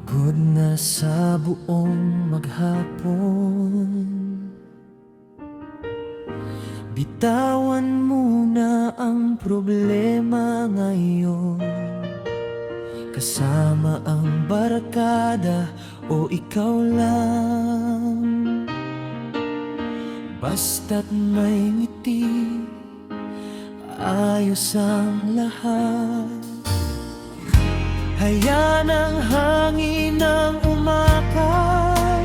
Pagod na sa buong maghapon, bitawan muna ang problema ngayon. Kasama ang barkada o ikaw lang, basta't may ngiti, ayos ang lahat. Hayaan ang hangin ng umakay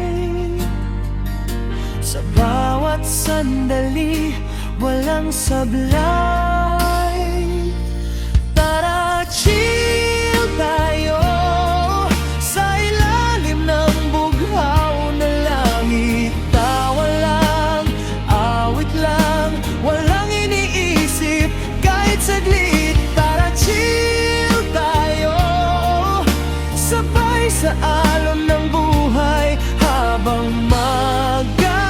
sa bawat sandali, walang sablay. Tara, chill tayo sa ilalim ng bughaw na langit. Tawa lang, awit lang, walang iniisip kahit saglit. Tara, chill tayo sabay sa alon ng buhay habang magkasama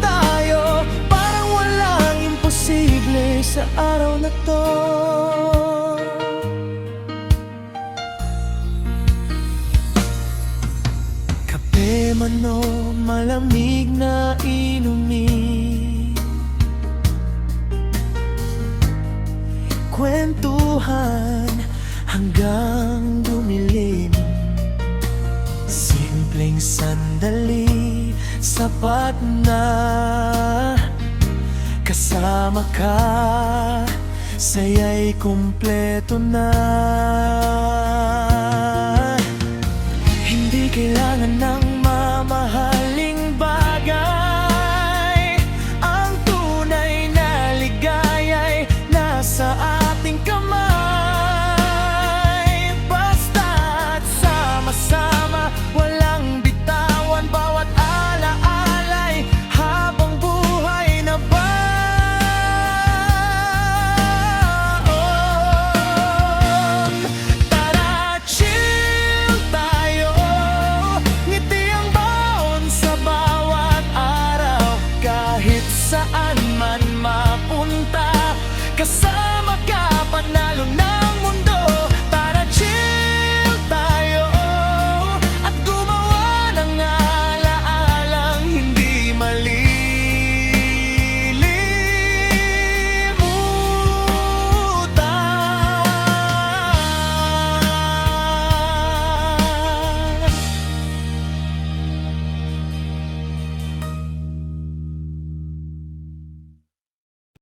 tayo. Parang walang imposible sa araw na to. Kape man o malamig na inumin, kwentuhan hanggang dumilim. Simpleng sandali, sapat na. Kasama ka, saya'y kumpleto na.